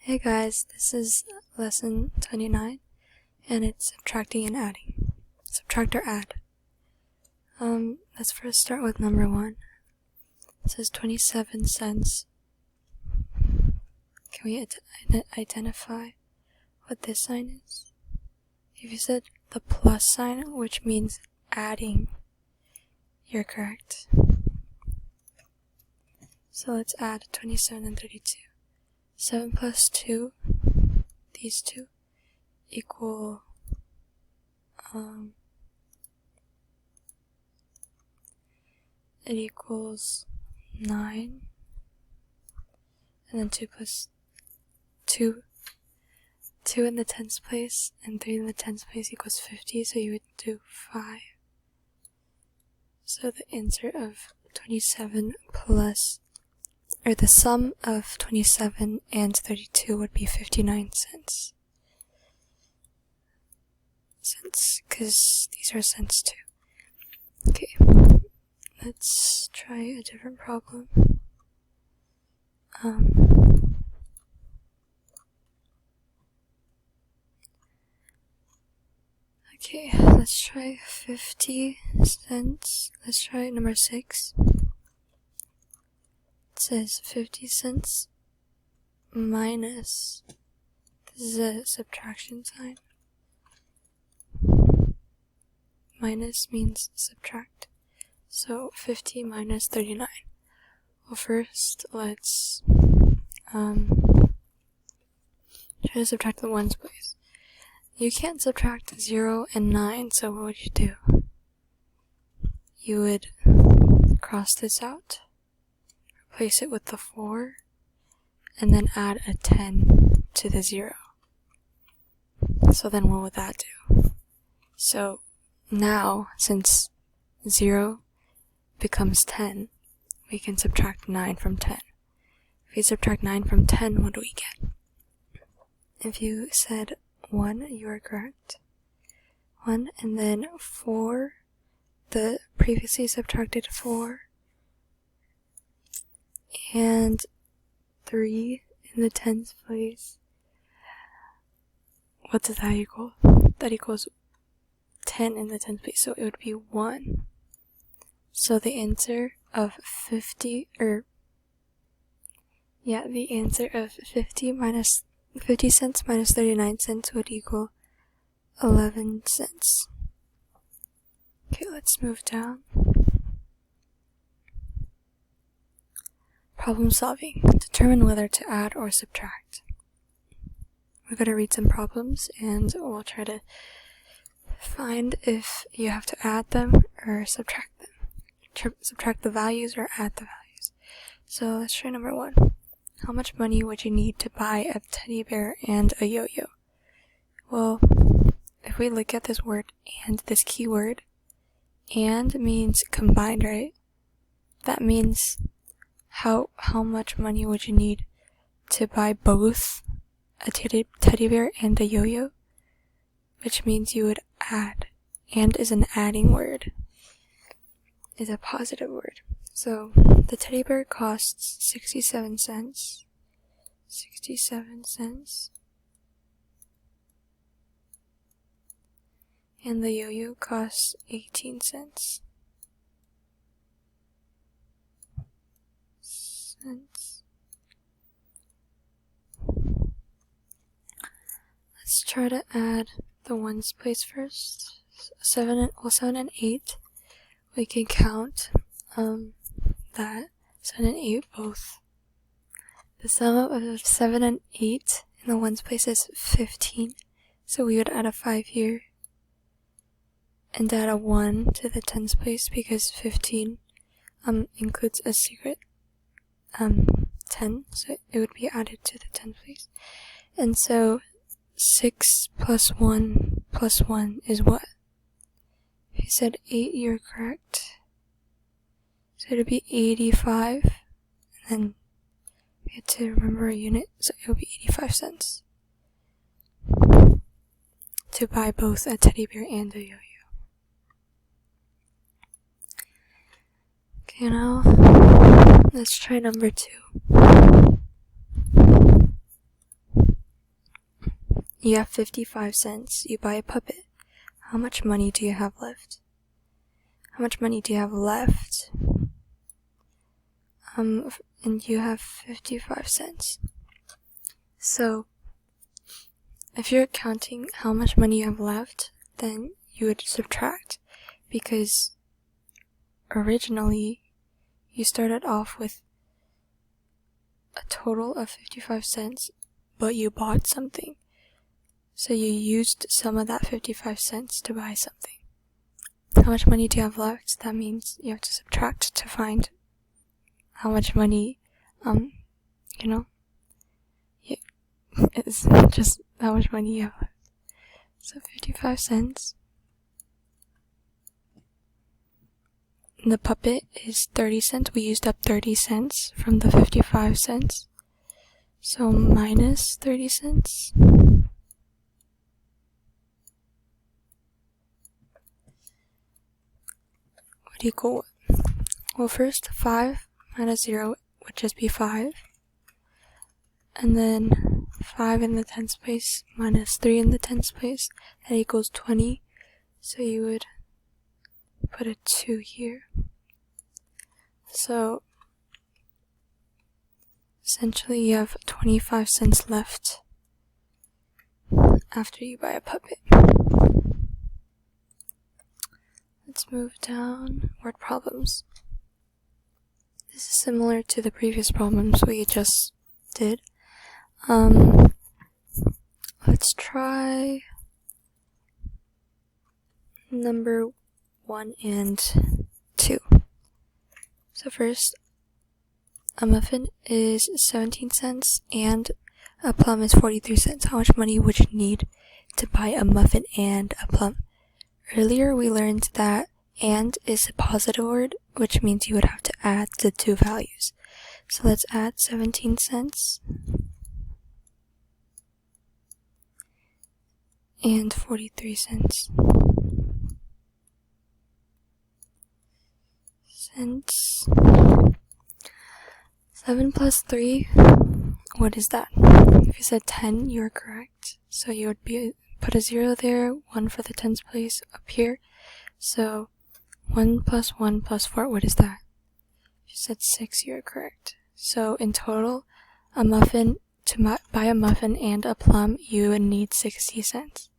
Hey guys, this is lesson 29 and it's subtracting and adding. Subtract or add. Let's first start with number 1. It says 27 cents. Can we identify what this sign is? If you said the plus sign, which means adding, you're correct. So let's add 27 and 32. 7 plus 2, these two, equal, it equals 9, and then 2 plus 2 in the tens place, and 3 in the tens place equals 50, so you would do 5. So the answer of 27 plus, or the sum of 27 and 32 would be 59 cents. Because these are cents too. Okay, let's try a different problem. Okay, let's try 50 cents. Let's try number 6. It says 50 cents minus, this is a subtraction sign. Minus means subtract. So 50 minus 39. Well, first let's try to subtract the ones place. You can't subtract 0 and 9, so what would you do? You would cross this out, replace it with the 4, and then add a 10 to the 0. So then what would that do? So now, since 0 becomes 10, we can subtract 9 from 10. If we subtract 9 from 10, what do we get? If you said 1, you are correct. 1, and then 4, the previously subtracted 4, and 3 in the tens place. What does that equal? That equals 10 in the tens place, so it would be 1. So the answer of 50 cents minus 39 cents would equal 11 cents. Okay, let's move down. Problem solving. Determine whether to add or subtract. We're going to read some problems and we'll try to find if you have to add them or subtract them. Subtract the values or add the values. So let's try number 1. How much money would you need to buy a teddy bear and a yo-yo? Well, if we look at this word and, this keyword, and means combined, right? That means how much money would you need to buy both a teddy bear and a yo-yo? Which means you would add. And is an adding word. Is a positive word. So the teddy bear costs 67 cents. 67 cents. And the yo-yo costs 18 cents. Let's try to add the ones place first. 7 and 8. We can count that 7 and 8 both. The sum of 7 and 8 in the ones place is 15. So we would add a 5 here. And add a 1 to the tens place because 15 includes a secret 10. So it would be added to the tens place. And so 6 plus 1 plus 1 is what? If you said 8, you're correct. So it would be 85, and then we had to remember a unit, so it would be 85 cents to buy both a teddy bear and a yo-yo. Okay, now let's try number 2. you have 55 cents, you buy a puppet. How much money do you have left? How much money do you have left? And you have 55 cents. So, if you're counting how much money you have left, then you would subtract, because originally you started off with a total of 55 cents, but you bought something. So you used some of that 55 cents to buy something. How much money do you have left? That means you have to subtract to find how much money, it's just how much money you have left. So 55 cents. The puppet is 30 cents. We used up 30 cents from the 55 cents. So minus 30 cents. Would equal what? Well, first 5 minus 0 would just be 5. And then 5 in the tens place minus 3 in the tens place, that equals 20. So you would put a 2 here. So essentially you have 25 cents left after you buy a puppet. Let's move down. Word problems. This is similar to the previous problems we just did. Let's try number 1 and 2. So first, a muffin is 17 cents and a plum is 43 cents. How much money would you need to buy a muffin and a plum? Earlier we learned that "and" is a positive word, which means you would have to add the two values. So let's add 17 cents and 43 cents. 7 plus 3, what is that? If you said 10, you're correct. So you would put a 0 there, 1 for the tens place up here. So 1 plus 1 plus 4, what is that? If you said 6, you're correct. So in total, to buy a muffin and a plum, you would need 60 cents.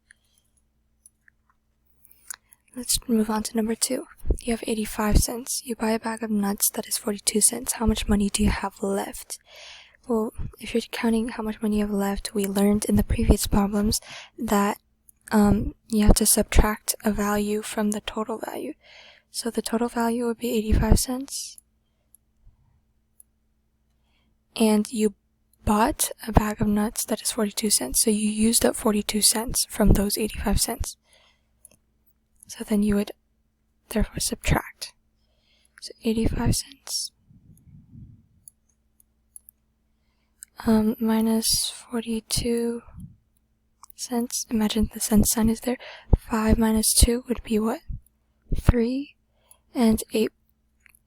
Let's move on to number 2. You have 85 cents. You buy a bag of nuts, that is 42 cents. How much money do you have left? Well, if you're counting how much money you have left, we learned in the previous problems that you have to subtract a value from the total value. So the total value would be 85 cents. And you bought a bag of nuts, that is 42 cents. So you used up 42 cents from those 85 cents. So then you would therefore subtract. So 85 cents minus 42 cents. Imagine the cent sign is there. 5 minus 2 would be what? 3. And 8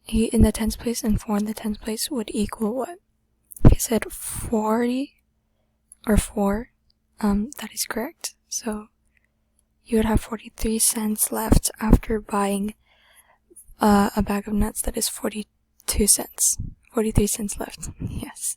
in the tens place and 4 in the tens place would equal what? If you said 40 or 4, that is correct. So you would have 43 cents left after buying a bag of nuts that is 42 cents. 43 cents left. Yes.